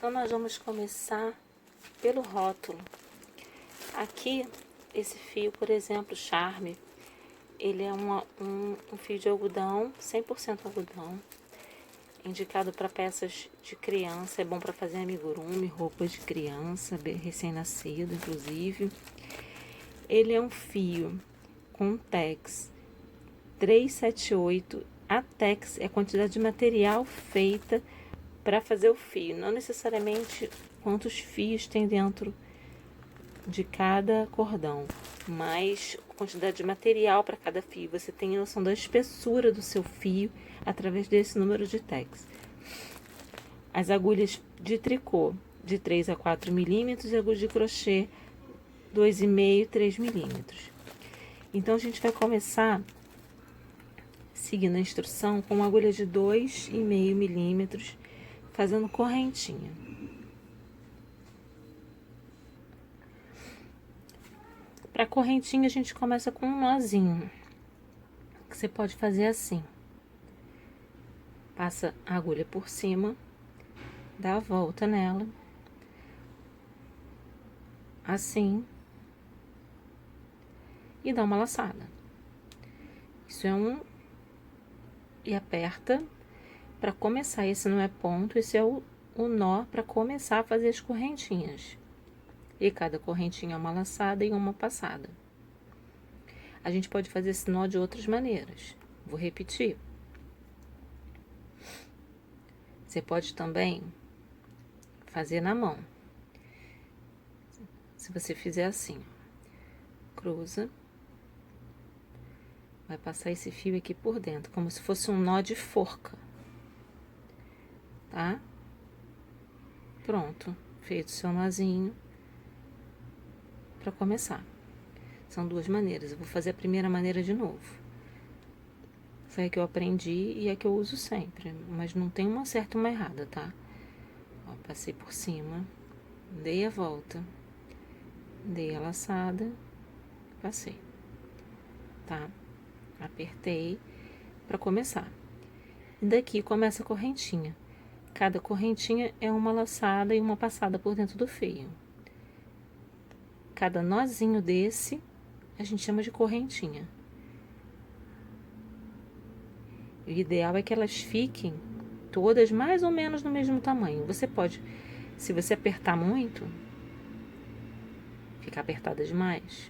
Então, nós vamos começar pelo rótulo. Aqui, esse fio, por exemplo, Charme, ele é um fio de algodão, 100% algodão, indicado para peças de criança, é bom para fazer amigurumi, roupa de criança, recém-nascido, inclusive. Ele é um fio com Tex 378. A Tex é a quantidade de material feita para fazer o fio, não necessariamente quantos fios tem dentro de cada cordão, mas a quantidade de material para cada fio. Você tem noção da espessura do seu fio através desse número de Tex. As agulhas de tricô de 3 a 4 milímetros e agulhas de crochê 2,5 3 milímetros. Então, a gente vai começar seguindo a instrução com uma agulha de 2,5 milímetros, fazendo correntinha. Para correntinha, a gente começa com um nozinho, que você pode fazer assim. Passa a agulha por cima, dá a volta nela, assim, e dá uma laçada. Isso é um... E aperta para começar. Esse não é ponto, esse é o nó para começar a fazer as correntinhas. E cada correntinha é uma laçada e uma passada. A gente pode fazer esse nó de outras maneiras. Vou repetir. Você pode também fazer na mão. Se você fizer assim, cruza, vai passar esse fio aqui por dentro, como se fosse um nó de forca, tá? Pronto, feito o seu nozinho para começar. São duas maneiras, eu vou fazer a primeira maneira de novo. Foi a que eu aprendi e a que eu uso sempre, mas não tem uma certa e uma errada, tá? Ó, passei por cima, dei a volta, dei a laçada, passei, tá? Apertei para começar. E daqui começa a correntinha. Cada correntinha é uma laçada e uma passada por dentro do fio. Cada nozinho desse a gente chama de correntinha. O ideal é que elas fiquem todas mais ou menos no mesmo tamanho. Você pode, se você apertar muito, ficar apertada demais,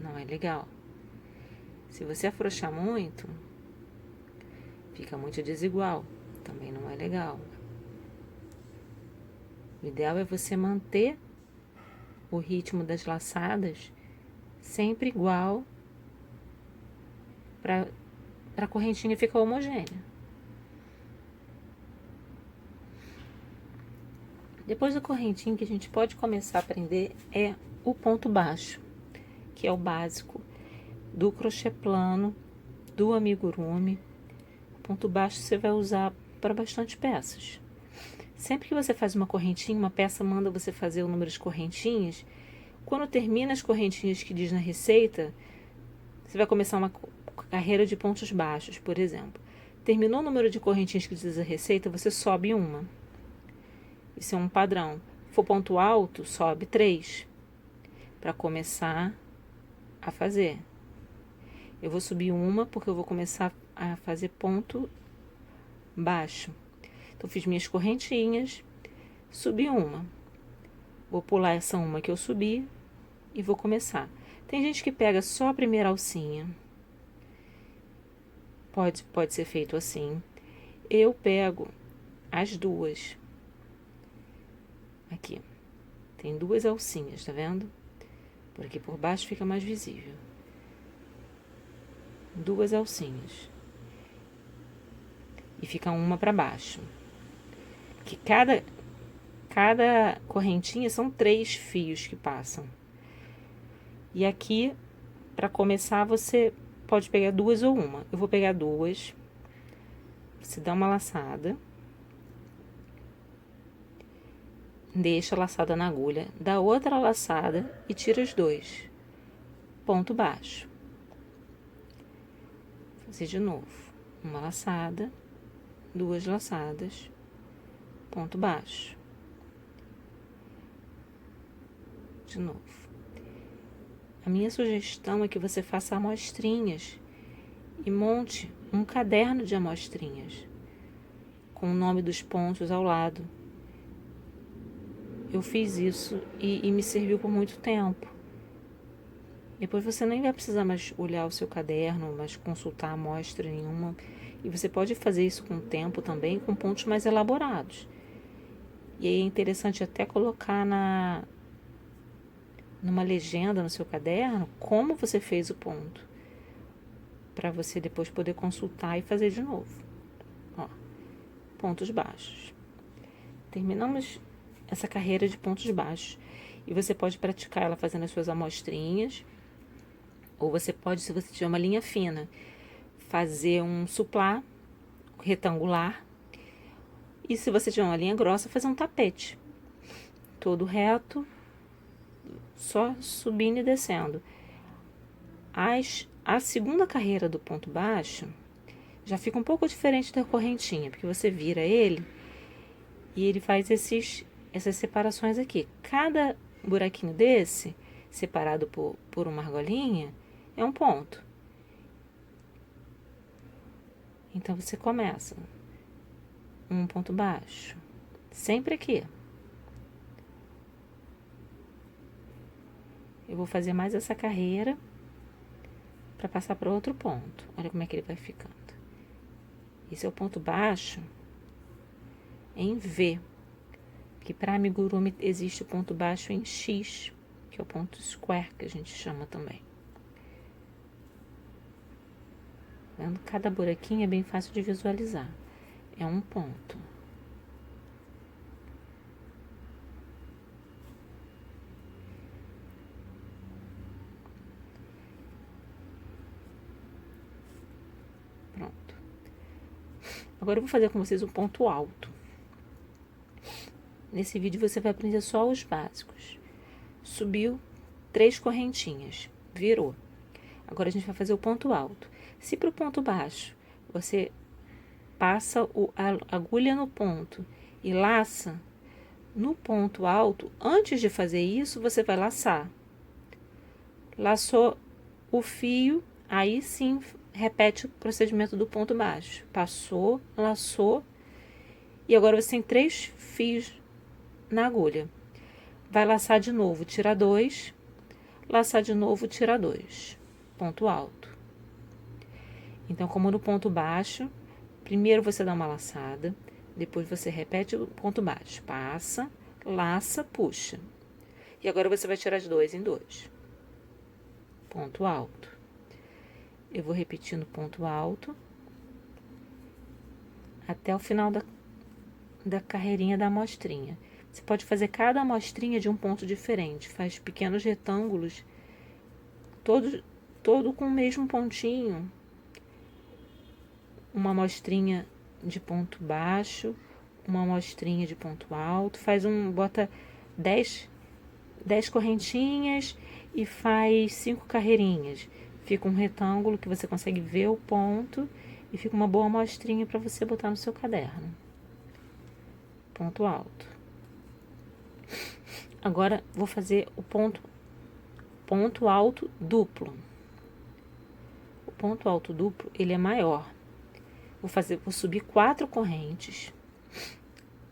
não é legal. Se você afrouxar muito, fica muito desigual, também não é legal. O ideal é você manter o ritmo das laçadas sempre igual para a correntinha ficar homogênea. Depois da correntinha, que a gente pode começar a aprender é o ponto baixo, que é o básico do crochê plano, do amigurumi. O ponto baixo você vai usar para bastante peças. Sempre que você faz uma correntinha, uma peça manda você fazer o número de correntinhas. Quando termina as correntinhas que diz na receita, você vai começar uma carreira de pontos baixos, por exemplo. Terminou o número de correntinhas que diz a receita, você sobe uma. Isso é um padrão. For ponto alto, sobe 3. Para começar a fazer. Eu vou subir uma porque eu vou começar a fazer ponto baixo. Então, fiz minhas correntinhas, subi uma. Vou pular essa uma que eu subi e vou começar. Tem gente que pega só a primeira alcinha. Pode ser feito assim. Eu pego as duas. Aqui. Tem duas alcinhas, tá vendo? Por aqui por baixo fica mais visível. Duas alcinhas. E fica uma para baixo. Que cada correntinha são 3 fios que passam. E aqui, para começar, você pode pegar duas ou uma. Eu vou pegar duas. Você dá uma laçada. Deixa a laçada na agulha. Dá outra laçada e tira os dois. Ponto baixo. Vou fazer de novo. Uma laçada, duas laçadas, ponto baixo. de novo. A minha sugestão é que você faça amostrinhas e monte um caderno de amostrinhas com o nome dos pontos ao lado. Eu fiz isso e me serviu por muito tempo. Depois você nem vai precisar mais olhar o seu caderno, mais consultar amostra nenhuma. E você pode fazer isso com o tempo também, com pontos mais elaborados. E aí é interessante até colocar numa legenda no seu caderno como você fez o ponto, para você depois poder consultar e fazer de novo. Ó, pontos baixos. Terminamos essa carreira de pontos baixos. E você pode praticar ela fazendo as suas amostrinhas. Ou você pode, se você tiver uma linha fina, fazer um suplá retangular. E se você tiver uma linha grossa, fazer um tapete. Todo reto, só subindo e descendo. A segunda carreira do ponto baixo já fica um pouco diferente da correntinha, porque você vira ele e ele faz essas separações aqui. Cada buraquinho desse, separado por uma argolinha, é um ponto. Então, você começa um ponto baixo, sempre aqui. Eu vou fazer mais essa carreira para passar para outro ponto. Olha como é que ele vai ficando. Esse é o ponto baixo em V, que para amigurumi existe o ponto baixo em X, que é o ponto square, que a gente chama também. Vendo? Cada buraquinho é bem fácil de visualizar. É um ponto. Pronto. Agora eu vou fazer com vocês um ponto alto. Nesse vídeo você vai aprender só os básicos. Subiu 3 correntinhas, virou. Agora a gente vai fazer o ponto alto. Se para o ponto baixo você passa a agulha no ponto e laça, no ponto alto, antes de fazer isso, você vai laçar. Laçou o fio, aí sim repete o procedimento do ponto baixo. Passou, laçou, e agora você tem 3 fios na agulha. Vai laçar de novo, tira 2, laçar de novo, tira 2. Ponto alto. Então, como no ponto baixo, primeiro você dá uma laçada, depois você repete o ponto baixo. Passa, laça, puxa. E agora você vai tirar de 2 em 2. Ponto alto. Eu vou repetir no ponto alto até o final da carreirinha da amostrinha. Você pode fazer cada amostrinha de um ponto diferente. Faz pequenos retângulos, todo com o mesmo pontinho. Uma amostrinha de ponto baixo, uma amostrinha de ponto alto. Bota 10 correntinhas e faz 5 carreirinhas. Fica um retângulo que você consegue ver o ponto e fica uma boa amostrinha para você botar no seu caderno. Ponto alto. Agora, vou fazer o ponto alto duplo. O ponto alto duplo, ele é maior. Vou subir 4 correntes.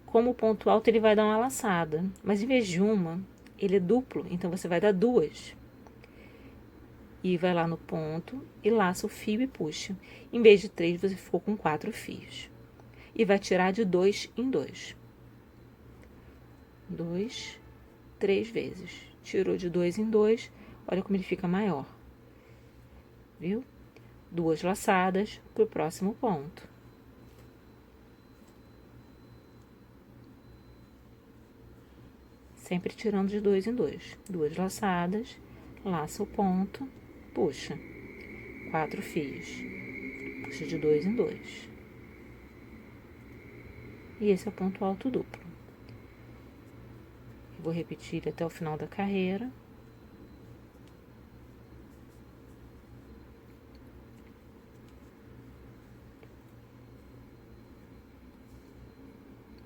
Como o ponto alto, ele vai dar uma laçada. Mas em vez de uma, ele é duplo, então você vai dar 2. E vai lá no ponto e laça o fio e puxa. Em vez de 3, você ficou com 4 fios. E vai tirar de 2 em 2. 2, 3 vezes. Tirou de 2 em 2, olha como ele fica maior. Viu? 2 laçadas para o próximo ponto. Sempre tirando de 2 em 2. 2 laçadas, laça o ponto, puxa. 4 fios. Puxa de 2 em 2. E esse é o ponto alto duplo. Eu vou repetir até o final da carreira.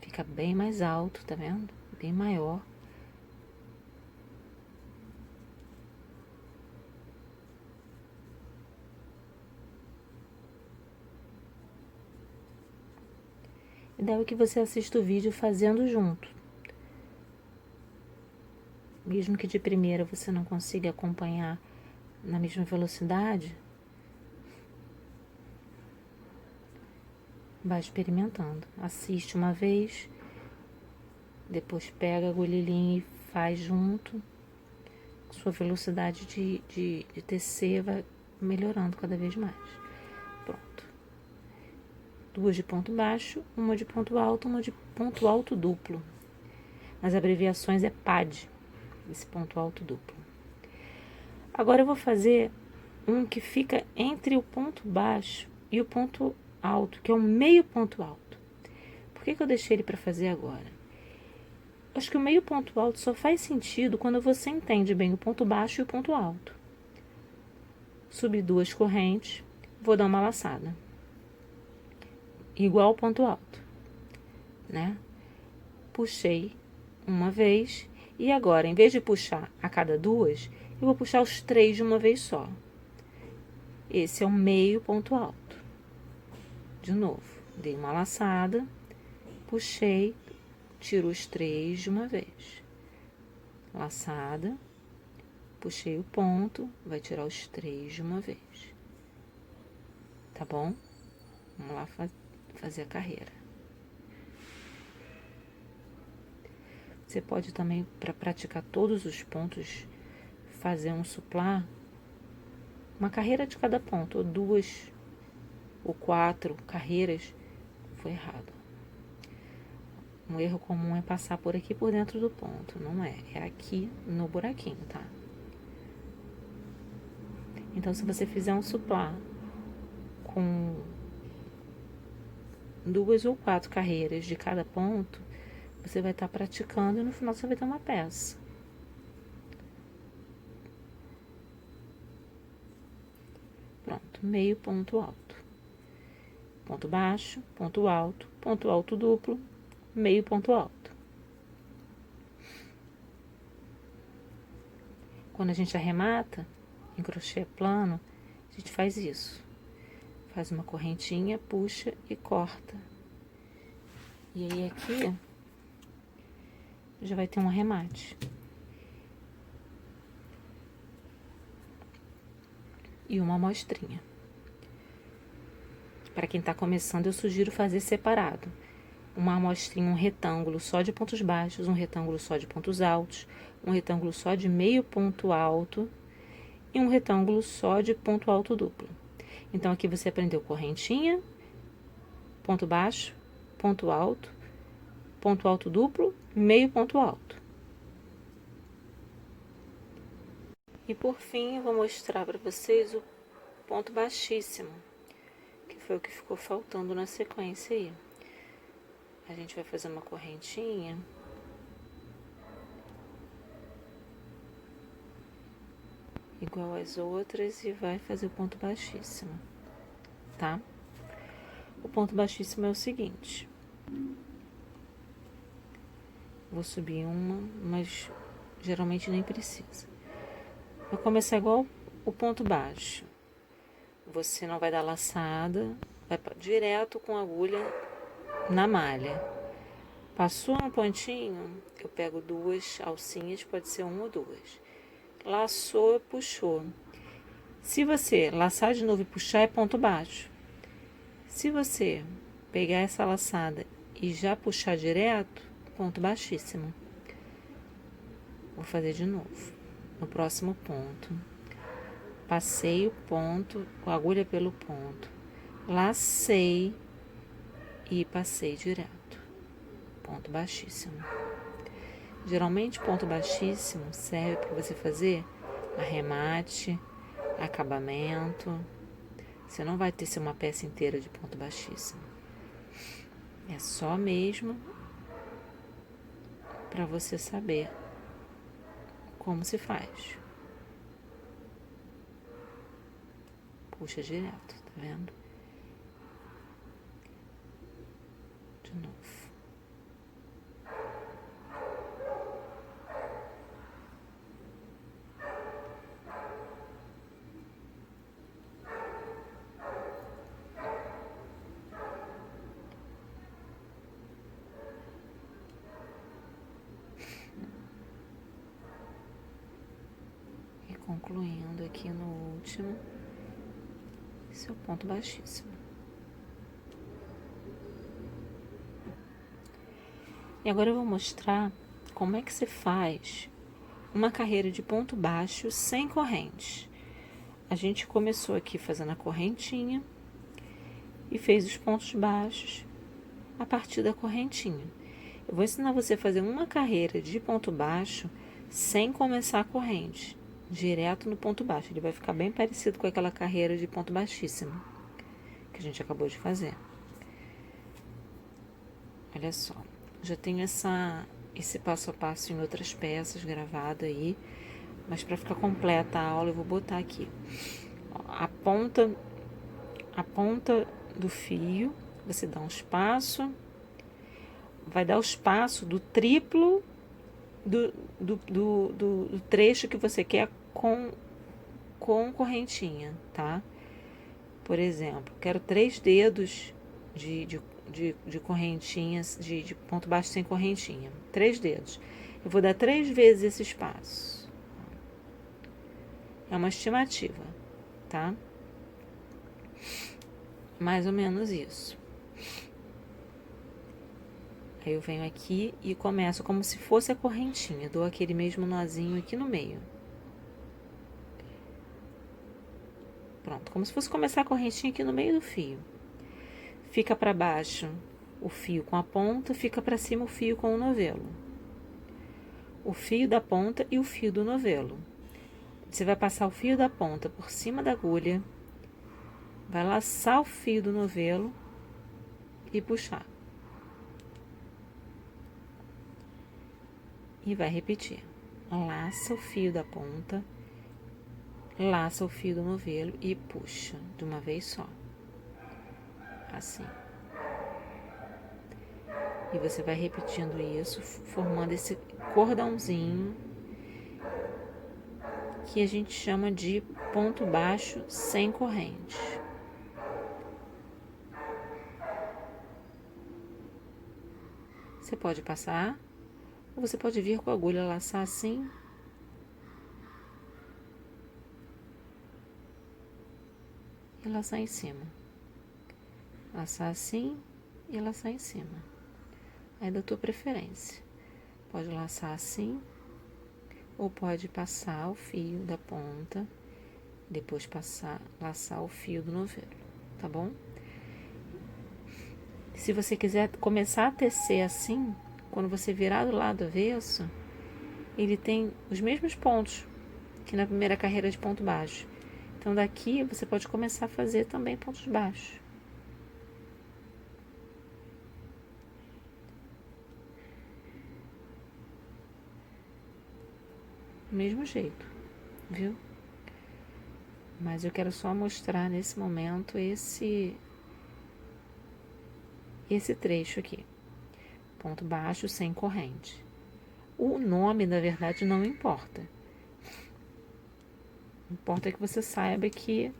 Fica bem mais alto, tá vendo? Bem maior. O ideal é que você assista o vídeo fazendo junto. Mesmo que de primeira você não consiga acompanhar na mesma velocidade, vai experimentando. Assiste uma vez, depois pega a agulhinha e faz junto. Sua velocidade de tecer vai melhorando cada vez mais. Pronto. 2 de ponto baixo, uma de ponto alto, uma de ponto alto duplo. Nas abreviações é PAD, esse ponto alto duplo. Agora eu vou fazer um que fica entre o ponto baixo e o ponto alto, que é o meio ponto alto. Por que eu deixei ele para fazer agora? Acho que o meio ponto alto só faz sentido quando você entende bem o ponto baixo e o ponto alto. Subi 2 correntes, vou dar uma laçada. Igual ao ponto alto, né? Puxei uma vez e agora, em vez de puxar a cada 2, eu vou puxar os 3 de uma vez só. Esse é o meio ponto alto. De novo, dei uma laçada, puxei, tiro os 3 de uma vez. Laçada, puxei o ponto, vai tirar os 3 de uma vez. Tá bom? Vamos lá fazer a carreira. Você pode também, para praticar todos os pontos, fazer um suplá, uma carreira de cada ponto, ou 2 ou 4 carreiras. Foi errado. Um erro comum é passar por aqui por dentro do ponto, não é? É aqui no buraquinho, tá? Então, se você fizer um suplá com 2 ou 4 carreiras de cada ponto, você vai estar praticando e no final você vai ter uma peça. Pronto, meio ponto alto. Ponto baixo, ponto alto duplo, meio ponto alto. Quando a gente arremata em crochê plano, a gente faz isso. Faz uma correntinha, puxa e corta. E aí aqui já vai ter um arremate. E uma amostrinha. Para quem tá começando, eu sugiro fazer separado. Uma amostrinha, um retângulo só de pontos baixos, um retângulo só de pontos altos, um retângulo só de meio ponto alto e um retângulo só de ponto alto duplo. Então, aqui você aprendeu correntinha, ponto baixo, ponto alto duplo, meio ponto alto. E por fim, eu vou mostrar para vocês o ponto baixíssimo, que foi o que ficou faltando na sequência aí. A gente vai fazer uma correntinha. Igual às outras e vai fazer o ponto baixíssimo, tá? O ponto baixíssimo é o seguinte. Vou subir uma, mas geralmente nem precisa. Vai começar igual o ponto baixo. Você não vai dar laçada, vai direto com a agulha na malha. Passou no pontinho, eu pego 2 alcinhas, pode ser 1 ou 2. Laçou, puxou. Se você laçar de novo e puxar, é ponto baixo. Se você pegar essa laçada e já puxar direto, ponto baixíssimo. Vou fazer de novo. No próximo ponto, passei o ponto, a agulha pelo ponto, lacei e passei direto. Ponto baixíssimo. Geralmente, ponto baixíssimo serve para você fazer arremate, acabamento. Você não vai ter uma peça inteira de ponto baixíssimo. É só mesmo para você saber como se faz. Puxa direto, tá vendo? De novo. concluindo aqui no último. Esse é o ponto baixíssimo. E agora eu vou mostrar como é que se faz uma carreira de ponto baixo sem corrente. A gente começou aqui fazendo a correntinha e fez os pontos baixos a partir da correntinha. Eu vou ensinar você a fazer uma carreira de ponto baixo sem começar a corrente, direto no ponto baixo. Ele vai ficar bem parecido com aquela carreira de ponto baixíssimo que a gente acabou de fazer. Olha só, já tenho esse passo a passo em outras peças gravado aí, mas para ficar completa a aula eu vou botar aqui. A ponta do fio, você dá um espaço, vai dar o espaço do triplo do trecho que você quer com correntinha, tá? Por exemplo, quero 3 dedos de correntinhas, de ponto baixo sem correntinha. 3 dedos. Eu vou dar 3 vezes esse espaço. É uma estimativa, tá? Mais ou menos isso. Aí eu venho aqui e começo como se fosse a correntinha. Dou aquele mesmo nozinho aqui no meio. Pronto, como se fosse começar a correntinha aqui no meio do fio. Fica para baixo o fio com a ponta, fica para cima o fio com o novelo. O fio da ponta e o fio do novelo. Você vai passar o fio da ponta por cima da agulha, vai laçar o fio do novelo e puxar. E vai repetir. Laça o fio da ponta, laça o fio do novelo e puxa de uma vez só. Assim. E você vai repetindo isso, formando esse cordãozinho que a gente chama de ponto baixo sem corrente. Você pode passar, ou você pode vir com a agulha laçar assim. E laçar em cima. Laçar assim e laçar em cima. Aí da tua preferência. Pode laçar assim, ou pode passar o fio da ponta, depois laçar o fio do novelo, tá bom? Se você quiser começar a tecer assim, quando você virar do lado avesso, ele tem os mesmos pontos que na primeira carreira de ponto baixo. Então daqui você pode começar a fazer também pontos baixos. Do mesmo jeito, viu? Mas eu quero só mostrar nesse momento esse trecho aqui. Ponto baixo sem corrente. O nome, na verdade, não importa. Importa que você saiba que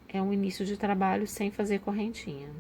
é um início de trabalho sem fazer correntinha.